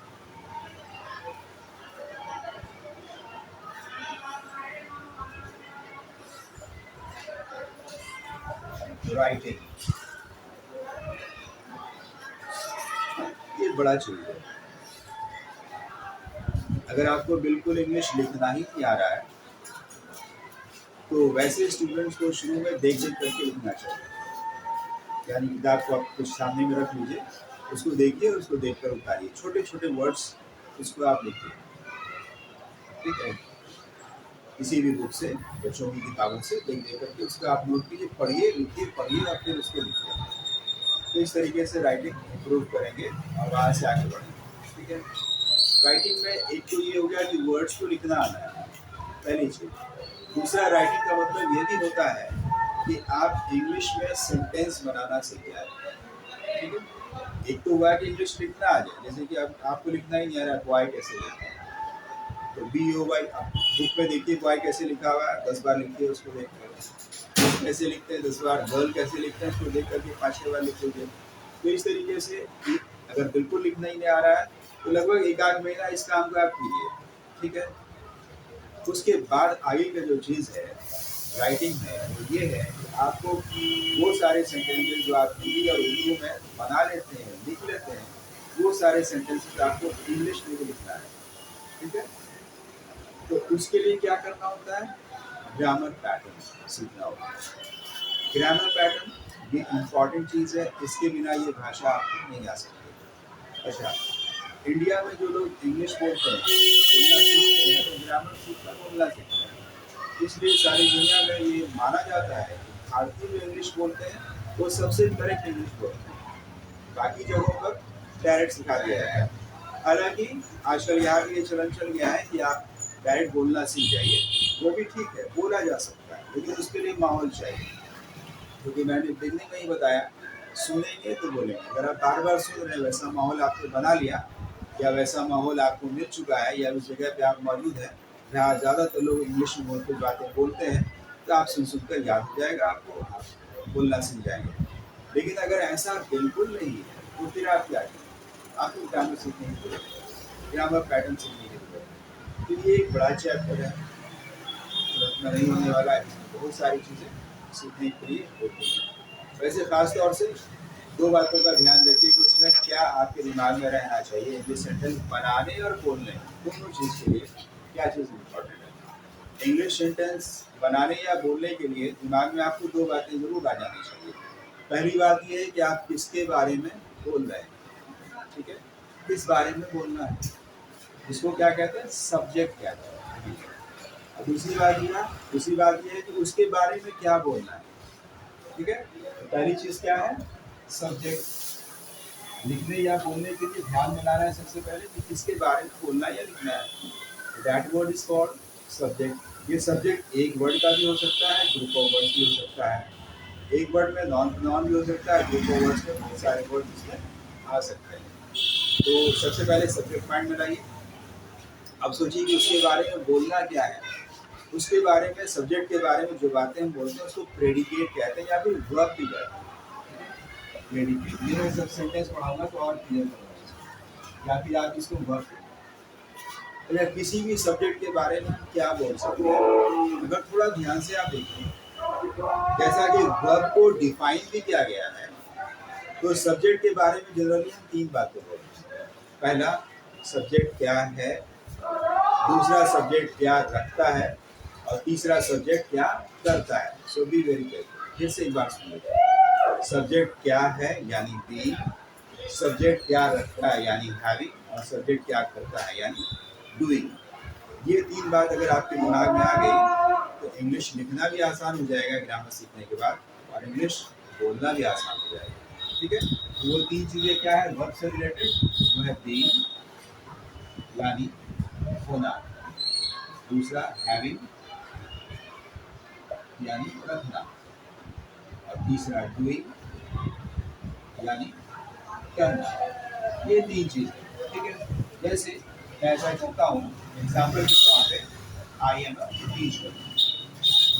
राइटिंग। ये बड़ा चीज़ है। अगर आपको बिल्कुल इंग्लिश लिखना ही नहीं आ रहा है, तो वैसे स्टूडेंट्स को शुरू में देख देख करके लिखना चाहिए। यानी किताब को आप कुछ सामने में रख लीजिए, उसको देखिए और उसको देख कर उतारिए, छोटे छोटे वर्ड्स उसको आप लिखिए, ठीक है, किसी भी बुक से, बच्चों की किताबों से देख देख करके उसको आप नोट कीजिए, पढ़िए, लिखिए, पढ़िए और फिर उसको लिखिए। तो इस तरीके से राइटिंग इम्प्रूव करेंगे और वहाँ से आगे बढ़ेंगे, ठीक है। राइटिंग में एक तो ये हो गया कि वर्ड्स को लिखना आना है, पहली चीज़। दूसरा, राइटिंग का मतलब ये भी होता है कि आप इंग्लिश में सेंटेंस बनाना सीख जाए, ठीक है। एक तो हुआ कि इंग्लिश लिखना आ जाए, जैसे कि अब आपको लिखना ही नहीं आ रहा है, बॉय कैसे लिखते हैं, तो BOY बुक में देखिए बॉय कैसे लिखा हुआ है, 10 बार लिखिए, उसको देख कर कैसे लिखते हैं, 10 बार गर्ल कैसे लिखते हैं, उसको देख करके 5-6 बार लिख लीजिए। तो इस तरीके से अगर बिल्कुल लिखना ही नहीं आ रहा है तो लगभग 1-8 महीना इस काम को आप कीजिए, ठीक है। उसके बाद आगे का जो चीज़ है राइटिंग में, वो ये है कि आपको वो सारे सेंटेंसेस जो आप हिंदी और उर्दू में बना लेते हैं, लिख लेते हैं, वो सारे सेंटेंसेस आपको इंग्लिश में भी लिखना है, ठीक है। तो उसके लिए क्या करना होता है, ग्रामर पैटर्न सीखना होता है। ग्रामर पैटर्न ये इम्पॉर्टेंट चीज़ है, इसके बिना ये भाषा आपको नहीं आ सकती। अच्छा, इंडिया में जो लोग इंग्लिश बोलते हैं, बोलना सीखते हैं, तो ग्रामर सीखना, बोलना सीखते हैं। इसलिए सारी दुनिया में ये माना जाता है कि भारतीय जो इंग्लिश बोलते हैं वो सबसे करेक्ट इंग्लिश बोलते हैं। बाकी जगहों पर डायरेक्ट सिखा दिया जाता है। हालांकि आजकल यहाँ भी ये चलन चल गया है कि आप डायरेक्ट बोलना सीख जाइए, वो भी ठीक है, बोला जा सकता है, लेकिन उसके लिए माहौल चाहिए, क्योंकि मैंने बिगनिंग में ही बताया, सुनेंगे तो बोलेंगे। अगर आप बार बार सुन रहे हैं, वैसा माहौल आपने बना लिया, या वैसा माहौल आपको मिल चुका है, या उस जगह पे आप मौजूद हैं जहाँ ज़्यादातर लोग इंग्लिश में बोलते बातें बोलते हैं, तो आप सुन सुनकर याद हो जाएगा आपको, आप बोलना सीख जाएंगे। लेकिन अगर ऐसा बिल्कुल नहीं है तो फिर आप क्या करें, आपको ग्रामर सीखने की जरूरत है, ग्रामर पैटर्न सीखने की जरूरत है। तो ये एक बड़ा चैप्टर है, इतना नहीं होने वाला है, बहुत सारी चीज़ें सीखने के लिए होती हैं। वैसे खास तौर से 2 बातों का ध्यान रखिए कि उसमें क्या आपके दिमाग में रहना चाहिए, इंग्लिश सेंटेंस बनाने और बोलने, दोनों चीज़ के लिए क्या चीज़ इम्पोर्टेंट है। इंग्लिश सेंटेंस बनाने या बोलने के लिए दिमाग में आपको 2 बातें ज़रूर आ जानी चाहिए। पहली बात ये है कि आप किसके बारे में बोल रहे हैं, ठीक है, किस बारे में बोलना है, इसको क्या कहते हैं, सब्जेक्ट कहते हैं। दूसरी बात ये है कि उसके बारे में क्या बोलना है। ठीक है, तो पहली चीज क्या है, सब्जेक्ट। लिखने या बोलने के लिए ध्यान में लाना है सबसे पहले कि किसके बारे में बोलना या लिखना है। That word is called subject. ये सब्जेक्ट एक वर्ड का भी हो सकता है, ग्रुप ऑफ वर्ड्स भी हो सकता है। एक वर्ड में नॉन भी हो सकता है, ग्रुप ऑफ वर्ड्स में बहुत सारे वर्ड इसमें आ सकते हैं। तो सबसे पहले सब्जेक्ट माइंड में लाइए। अब सोचिए कि उसके बारे में बोलना क्या है। उसके बारे में, सब्जेक्ट के बारे में जो बातें हम बोलते हैं उसको प्रेडिकेट कहते हैं या फिर वर्ब भी कहते हैं। प्रेडिकेट, ये मैं सब सेंटेंस पढ़ाऊंगा तो और क्लियर होगा, या फिर आप इसको वर्ब, तो या किसी भी सब्जेक्ट के बारे में हम क्या बोल सकते हैं। अगर थोड़ा ध्यान से आप देखें, जैसा कि वर्ब को डिफाइन भी किया गया है, तो सब्जेक्ट के बारे में जनरली हम तीन बातें बोलते हैं। पहला, सब्जेक्ट क्या है, दूसरा सब्जेक्ट क्या रखता है, और तीसरा सब्जेक्ट क्या करता है। सो बी वेरी केयरफुल। फिर से एक बार सुनिए, सब्जेक्ट क्या है यानी बी, सब्जेक्ट क्या रखता है यानी हैविंग, और सब्जेक्ट क्या करता है यानी डूइंग। ये तीन बात अगर आपके दिमाग में आ गई तो इंग्लिश लिखना भी आसान हो जाएगा ग्रामर सीखने के बाद, और इंग्लिश बोलना भी आसान हो जाएगा। ठीक है, तो वो तीन चीज़ें क्या है वर्ब से रिलेटेड, वो है बीइंग यानी होना, दूसरा हैविंग यानी रखना, और तीसरा डूइंग यानी करना। ये तीन चीज़ें। ठीक है, जैसे मैं ऐसा कहता हूँ एग्जाम्पल के तौर पे, आई एम अ टीचर,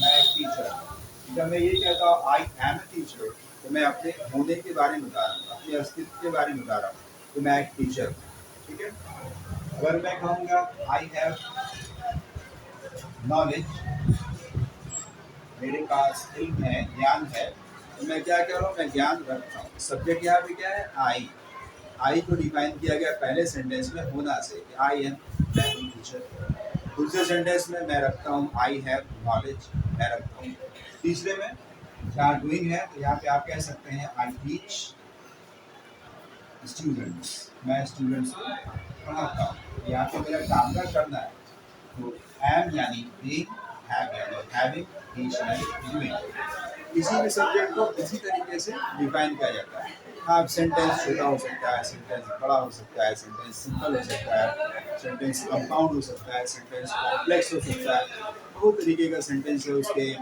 मैं एक टीचर हूँ। जब मैं ये कहता हूँ आई एम अ टीचर, तो मैं अपने होने के बारे में बता रहा हूँ, अपने अस्तित्व के बारे में बता रहा हूँ, तो मैं एक टीचर हूँ। ठीक है, अगर मैं कहूँगा आई हैव नॉलेज, मेरे पास इल्म है, ज्ञान है, तो मैं क्या कह रहा हूँ, मैं ज्ञान रखता हूँ। सब्जेक्ट यहाँ पे क्या है, आई को डिफाइन किया गया पहले सेंटेंस में होना से, आई एम टीचर। दूसरे सेंटेंस में मैं रखता हूँ आई हैव नॉलेज, मैं रखता हूँ। तीसरे में जहाँ डूइंग है, तो यहाँ पे आप कह सकते हैं आई टीच स्टूडेंट्स, मैं स्टूडेंट्स को पढ़ाता हूँ। यहाँ पे मेरा काम का करना है, तो एम यानी बीइंग, हैव यानी हैविंग, टीच यानी डूइंग। किसी भी सब्जेक्ट को इसी तरीके से डिफाइन किया जाता है। हाँ, सेंटेंस छोटा हो सकता है, सेंटेंस बड़ा हो सकता है, सेंटेंस सिंपल हो सकता है, सेंटेंस कंपाउंड हो सकता है, सेंटेंस कॉम्प्लेक्स हो सकता है। बहुत तरीके का सेंटेंस है, उसके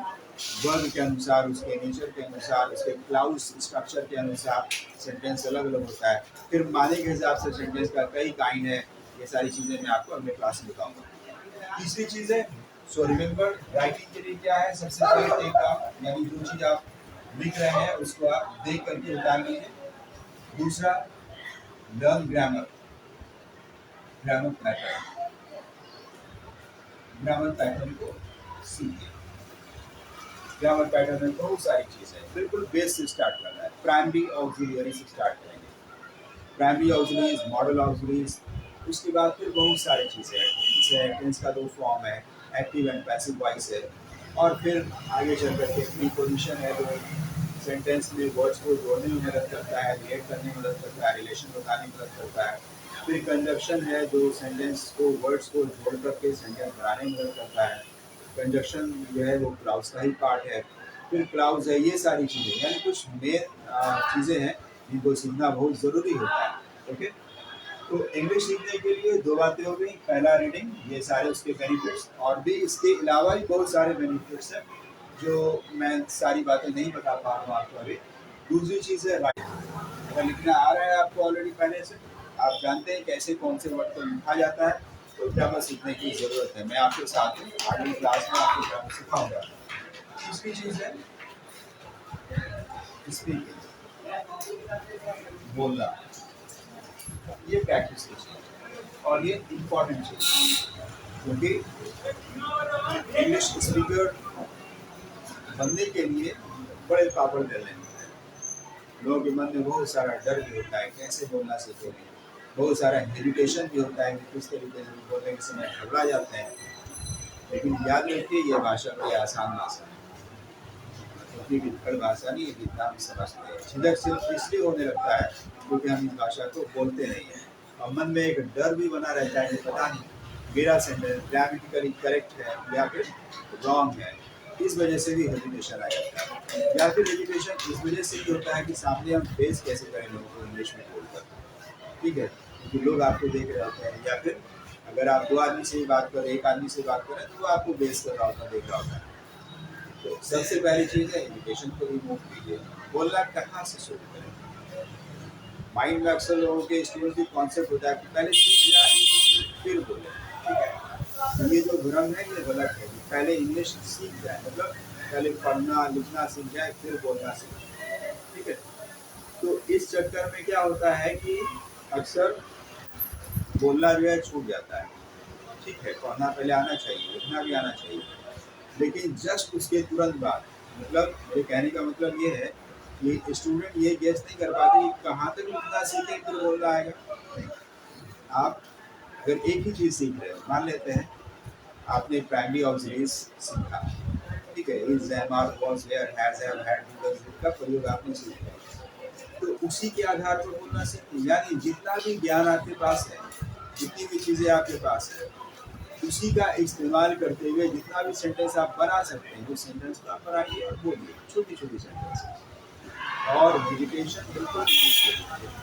वर्ग के अनुसार, उसके नेचर के अनुसार, उसके क्लाउज स्ट्रक्चर के अनुसार सेंटेंस अलग अलग होता है। फिर माने के हिसाब से सेंटेंस का कई काइंड है। ये सारी चीज़ें मैं आपको अगले क्लास में बताऊंगा। तीसरी चीज़ है, सो रिमेंबर, राइटिंग के लिए क्या है, सबसे पहले एक काम, यानी जो चीज़ आप लिख रहे हैं उसको आप देख करके उतार लीजिए। दूसरा, learn grammar, grammar pattern, grammar pattern को सीखिए। ग्रामर पैटर्न में बहुत सारी चीज़ें हैं, बिल्कुल बेस से स्टार्ट करना है। प्राइमरी ऑक्सिलरी से स्टार्ट करेंगे, प्राइमरी ऑक्सिलरीज, मॉडल ऑक्सिलरीज, उसके बाद फिर बहुत सारी चीज़ें हैं। जैसे टेंस का दो फॉर्म है, एक्टिव एंड पैसिव वॉइस है, और फिर आगे चल करके प्रीपोजिशन है, जो सेंटेंस में वर्ड्स को जोड़ने में मदद करता है, रिलेट करने में मदद करता है, रिलेशन बताने में मदद करता है। फिर कंजक्शन है, जो सेंटेंस को, वर्ड्स को जोड़ करके सेंटेंस बनाने में मदद करता है। कंजक्शन जो है वो क्लाउज का ही पार्ट है। फिर क्लाउज है, ये सारी चीज़ें, यानी कुछ मेन चीज़ें हैं जिनको सीखना बहुत ज़रूरी होता है। ओके, तो इंग्लिश सीखने के लिए दो बातें हो गई। पहला, रीडिंग, ये सारे उसके बेनिफिट्स, और भी इसके अलावा भी बहुत सारे बेनिफिट्स हैं जो मैं सारी बातें नहीं बता पा रहा हूँ आपको अभी। दूसरी चीज़ है राइटिंग। अगर लिखना आ रहा है आपको ऑलरेडी पहले से, आप जानते हैं कैसे कौन से वर्ड को लिखा जाता है, तो ग्रामर सीखने की ज़रूरत है। मैं आपके साथ हूँ, अगली क्लास में आपको ग्रामर सिखाऊंगा। तीसरी चीज़ है स्पीकिंग, बोलना। ये प्रैक्टिस कीजिए, और ये इम्पॉर्टेंट चीज़, क्योंकि इंग्लिश स्पीकर बनने के लिए बड़े पापड़ बेलने होते हैं। लोगों के मन में बहुत सारा डर भी होता है, कैसे बोलना सीखेंगे, बहुत सारा हेजिटेशन भी होता है कि किस तरीके से बोलने के समय घबरा जाते हैं। लेकिन याद रखिए, ये भाषा बड़ी आसान भाषा है, इतनी विकट भाषा नहीं है, जितना हम समझते हैं। झिझक सिर्फ इसलिए होने लगता है क्योंकि हम इस भाषा को बोलते नहीं हैं, और मन में एक डर भी बना रहता है कि पता नहीं मेरा सेंटेंस ग्रामेटिकली करेक्ट है या फिर रॉन्ग है, इस वजह से भी हेजिटेशन आ जाता है। या फिर हेजिटेशन इस वजह से भी होता है कि सामने हम फेस कैसे करें लोगों को इंग्लिश में बोलकर, ठीक है, क्योंकि लोग आपको देख रहे होते हैं, या फिर अगर आप दो आदमी से ही बात करें, एक आदमी से बात करें, तो वो आपको बेस कर रहा होता है, देख रहा होता है। तो सबसे पहली चीज़ है हेजिटेशन को रिमूव कीजिए। बोलना कहाँ से शुरू करें? माइंड में अक्सर लोगों के स्टूडेंट की कॉन्सेप्ट होता है कि पहले सीख जाए फिर बोले, ठीक है। तो ये जो भ्रम है ये गलत है। पहले इंग्लिश सीख जाए, मतलब पहले पढ़ना लिखना सीख जाए फिर बोलना सीख जाए, ठीक है। तो इस चक्कर में क्या होता है कि अक्सर बोलना जो है छूट जाता है, ठीक है। पढ़ना पहले आना चाहिए, लिखना भी आना चाहिए, लेकिन जस्ट उसके तुरंत बाद, मतलब ये कहने का मतलब ये है कि स्टूडेंट ये गेस नहीं कर पाते कि कहाँ तक लिखना सीखे फिर बोलना आएगा। नहीं, आप अगर एक ही चीज़ सीख रहे हो, मान लेते हैं आपने प्राइमरी ऑक्सिलरीज सीखा, ठीक है, is am are was were has have had का प्रयोग आपने सीख लिया, तो उसी के आधार पर बोलना सीखिए। यानी जितना भी ज्ञान आपके पास है, जितनी भी चीज़ें आपके पास है, उसी का इस्तेमाल करते हुए जितना भी सेंटेंस आप बना सकते हैं, उस सेंटेंस को आप बनाइए और बोलिए, छोटी छोटी सेंटेंस। और मेडिटेशन बिल्कुल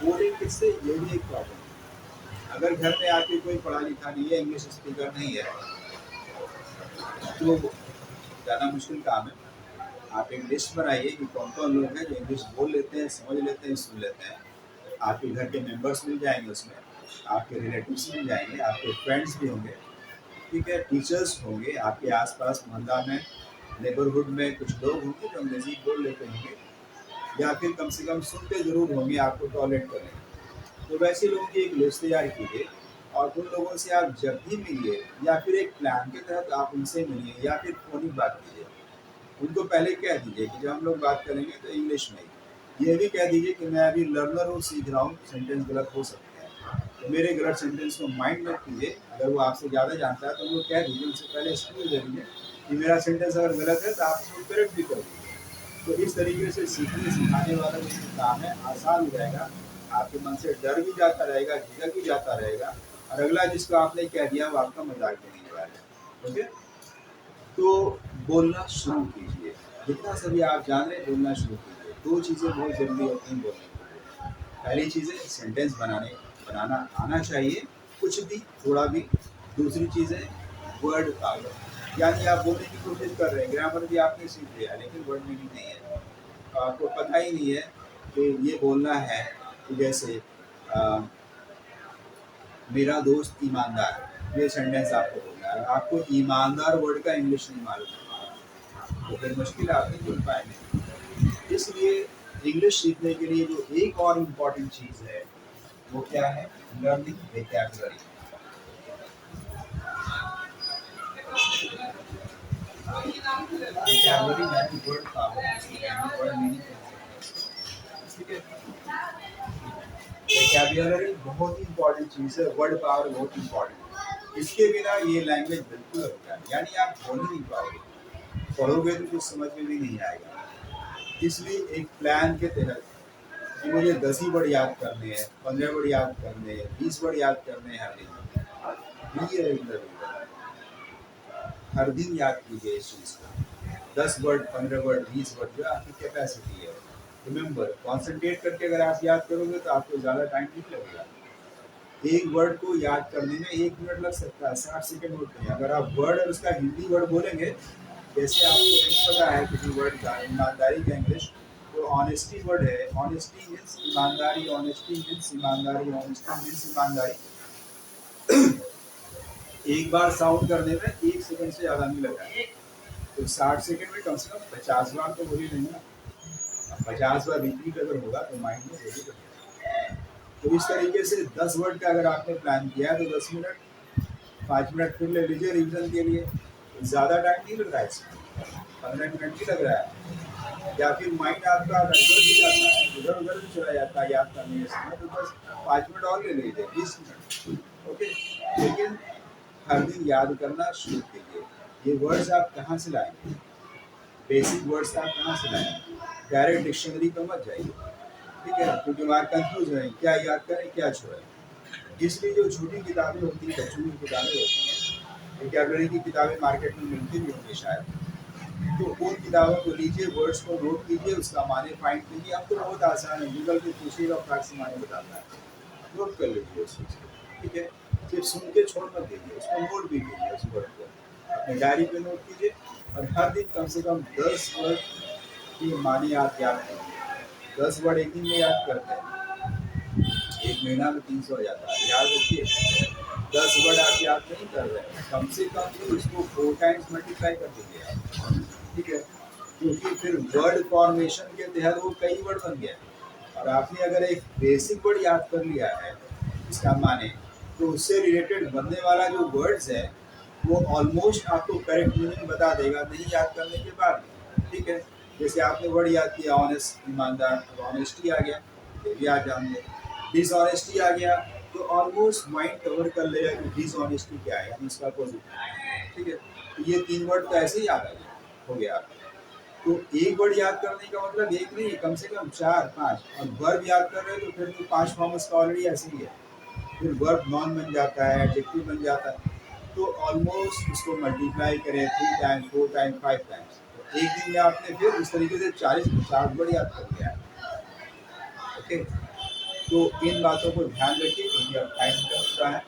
बोलिए किससे, ये भी एक प्रॉब्लम है। अगर घर में आपके कोई पढ़ा लिखा नहीं है, इंग्लिश स्पीकर नहीं है, तो ज़्यादा मुश्किल काम है। आप एक लिस्ट बनाइए कि कौन कौन लोग हैं जो इंग्लिश बोल लेते हैं, समझ लेते हैं, सुन लेते हैं। आपके घर के मेंबर्स मिल जाएंगे उसमें, आपके रिलेटिव्स मिल जाएंगे, आपके फ्रेंड्स भी होंगे, ठीक है, टीचर्स होंगे, आपके आसपास मोहल्ला में नेबरहुड में कुछ लोग होंगे जो अंग्रेजी बोल लेते होंगे, या फिर कम से कम सुनते ज़रूर होंगे, आपको टॉयलेट करेंगे। तो वैसे लोगों की एक लिस्ट तैयार कीजिए और उन लोगों से आप जब भी मिलिए या फिर एक प्लान के तहत आप उनसे मिलिए या फिर फ़ोनिक बात कीजिए, उनको पहले कह दीजिए कि जब हम लोग बात करेंगे तो इंग्लिश में ही। ये भी कह दीजिए कि मैं अभी लर्नर हूँ, सीख रहा हूँ, सेंटेंस गलत हो सकते हैं, तो मेरे गलत सेंटेंस को माइंड में कीजिए। अगर वो आपसे ज़्यादा जानता है तो वो कह दीजिए, उनसे पहले एक्सक्यूज दे दीजिए कि मेरा सेंटेंस अगर गलत है तो आप उसको करेक्ट भी कर दीजिए। तो इस तरीके से सीखने सिखाने वाला जो काम है आसान हो जाएगा, आपके मन से डर भी जाता रहेगा, झिझक भी जाता रहेगा, और अगला जिसको आपने कह दिया वो आपका मजाक भी नहीं उड़ाएगा। ओके, तो बोलना शुरू कीजिए, जितना सभी आप जान रहे हैं बोलना शुरू कीजिए। दो चीज़ें बहुत ज़रूरी होती हैं बोलने के लिए। पहली चीज़ है सेंटेंस बनाना आना चाहिए, कुछ भी थोड़ा भी। दूसरी चीज़ है वर्ड पावर, यानी आप बोलने की कोशिश कर रहे हैं, ग्रामर भी आपने सीख लिया लेकिन वर्ड मीनिंग नहीं है, आपको पता ही नहीं है कि ये बोलना है कि जैसे आ, मेरा दोस्त ईमानदार है, ये सेंटेंस आपको बोलना है, आपको ईमानदार वर्ड का इंग्लिश नहीं मालूम तो फिर मुश्किल आप नहीं बोल पाएंगे। इसलिए इंग्लिश सीखने के लिए जो एक और इम्पॉर्टेंट चीज़ है वो क्या है, लर्निंग वोकैबुलरी। वोकैबुलरी यानी वर्ड पावर, वर्ड मीनिंग, ठीक है। वोकैबुलरी बहुत ही इंपॉर्टेंट चीज़ है, वर्ड पावर बहुत इंपॉर्टेंट। इसके बिना ये लैंग्वेज बिल्कुल अधूरा है, यानी आप बोल नहीं पाओगे, पढ़ोगे तो कुछ समझ में भी नहीं आएगा। इसलिए एक प्लान के तहत कि मुझे 10 ही वर्ड याद करने हैं, 15 वर्ड याद करने हैं, 20 वर्ड याद करने हैं, हर दिन याद कीजिए इस चीज़ को। 10 वर्ड, 15 वर्ड, 20 वर्ड, जो आपकी कैपेसिटी है। रिमेंबर, कॉन्सेंट्रेट करके अगर आप याद करोगे तो आपको ज़्यादा टाइम नहीं लगेगा। एक वर्ड को याद करने में 1 मिनट लग सकता है, 60 सेकंड होते हैं। अगर आप वर्ड और उसका हिंदी वर्ड बोलेंगे, जैसे आपको नहीं पता है किसी वर्ड का ईमानदारी का इंग्लिश, तो ऑनेस्टी वर्ड है, ऑनेस्टी मीन्स ईमानदारी, ऑनेस्टी मीन्स ईमानदारी, ऑनेस्टी मीन्स ईमानदारी। एक बार साउंड करने में 1 सेकंड से ज़्यादा नहीं लगा है, तो 60 सेकंड में कम से कम 50 बार तो बोली नहीं ना। 50 बार रिपीट अगर होगा तो माइंड में जरूर बनेगा। तो इस तरीके से 10 वर्ड का अगर आपने प्लान किया है तो 10 मिनट, 5 मिनट फिर ले लीजिए रिविजन के लिए, ज़्यादा टाइम नहीं लग रहा है इसमें, 15 मिनट ही लग रहा है। या फिर माइंड आपका डाइवर्ट हो जाता है, इधर उधर भी चला जाता है याद करने के समय, तो बस 5 मिनट और ले लीजिए, 20 मिनट, ओके। लेकिन हर दिन याद करना शुरू कीजिए। ये वर्ड्स आप कहाँ से लाएंगे, बेसिक वर्ड्स आप कहाँ से लाएंगे, डायरेक्ट डिक्शनरी पर मत जाइए, ठीक है, क्योंकि वहाँ कंफ्यूज है क्या याद करें क्या छोड़ें। इसलिए जो छोटी किताबें होती हैं, बच्चों की किताबें होती हैं, वोकैबुलरी की किताबें मार्केट में मिलती भी होंगी शायद, तो उन किताबों को लीजिए, वर्ड्स को नोट कीजिए, उसका माने फाइंड कीजिए। अब तो बहुत आसान है, गूगल पे पूछिएगा फटाक से माने बताता है, नोट कर लीजिए उस चीज़ को, ठीक है। सिर्फ सुन के छोड़ मत दीजिए, उसको नोट भी कीजिए, उस वर्ड को अपने डायरी पे नोट कीजिए, और हर दिन कम से कम 10 वर्ड की माने आप याद कीजिए। 10 वर्ड एक दिन में याद करते हैं, एक महीना में 300 हो जाता है, याद रखिए। 10 वर्ड आप याद नहीं कर रहे हैं, कम से कम भी उसको 4 टाइम्स मल्टीप्लाई कर दीजिए आप, ठीक है। क्योंकि फिर वर्ड फॉर्मेशन के तहत वो कई वर्ड बन गया, और आपने अगर एक बेसिक वर्ड याद कर लिया है इसका माने, तो उससे रिलेटेड बनने वाला जो वर्ड्स है वो ऑलमोस्ट आपको करेक्ट मीनिंग बता देगा, नहीं याद करने के बाद, ठीक है। जैसे आपने वर्ड याद किया ऑनेस्ट, ईमानदार, ऑनेस्टी आ गया, ये भी आप जान गए। डिसऑनेस्टी आ गया, तो ऑलमोस्ट माइंड कवर कर लेगा कि डिसऑनेस्टी क्या है, यानी इसका अपोजिट, ठीक है। तो ये 3 वर्ड तो ऐसे ही याद आ गया, हो गया। तो एक वर्ड याद करने का मतलब एक नहीं, कम से कम 4-5, और वर्ब याद कर रहे हो तो फिर तो 5 फॉर्म उसका ऑलरेडी ऐसे ही है। फिर वर्ब नॉन बन जाता है, एडजेक्टिव बन जाता है, तो ऑलमोस्ट उसको मल्टीप्लाई करें 3 टाइम्स, 4 टाइम्स, 5 टाइम्स, तो एक दिन में आपने फिर इस तरीके से 40-50 वर्ड याद कर लिया है, ओके। तो इन बातों को ध्यान रखिए, क्योंकि अब टाइम कम होता है,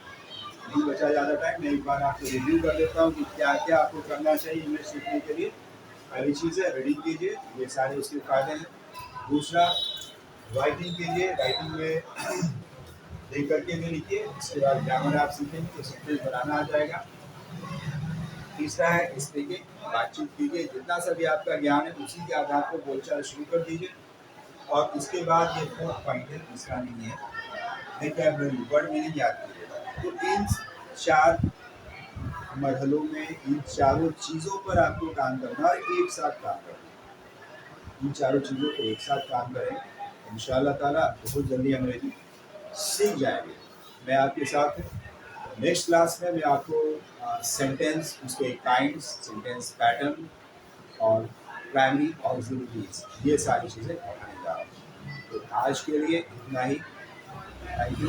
नहीं बचा ज़्यादा टाइम। मैं एक बार आपको रिव्यू कर देता हूँ कि क्या क्या आपको करना चाहिए इंग्लिश सीखने के लिए। पहली चीज़ है रीडिंग कीजिए, ये सारे उसके फायदे हैं। दूसरा, राइटिंग कीजिए, राइटिंग में देख करके भी लिखिए, इसके बाद ग्रामर आप सीखेंगे तो सेंटेंस बनाना आ जाएगा। तीसरा है स्पीकिंग, बातचीत कीजिए, जितना सा भी आपका ज्ञान है उसी के आधार पर बोलचाल शुरू कर दीजिए। और इसके बाद ये 4th पॉइंट है, तीसरा नहीं है, वोकैबुलरी, वर्ड मीनिंग याद कीजिएगा। तो इन 4 मरहलों में इन चारों चीज़ों पर आपको काम करना, और एक साथ काम करना। इन चारों चीज़ों को एक साथ काम करें, इंशाअल्लाह ताला बहुत जल्दी अंग्रेजी सीख जाएंगे। मैं आपके साथ नेक्स्ट क्लास में मैं आपको सेंटेंस, उसके काइंड्स, सेंटेंस पैटर्न और प्राइमरी ऑक्सिलरीज, ये सारी चीज़ें पढ़ाने जा रहा हूँ। तो आज के लिए इतना ही, थैंक यू।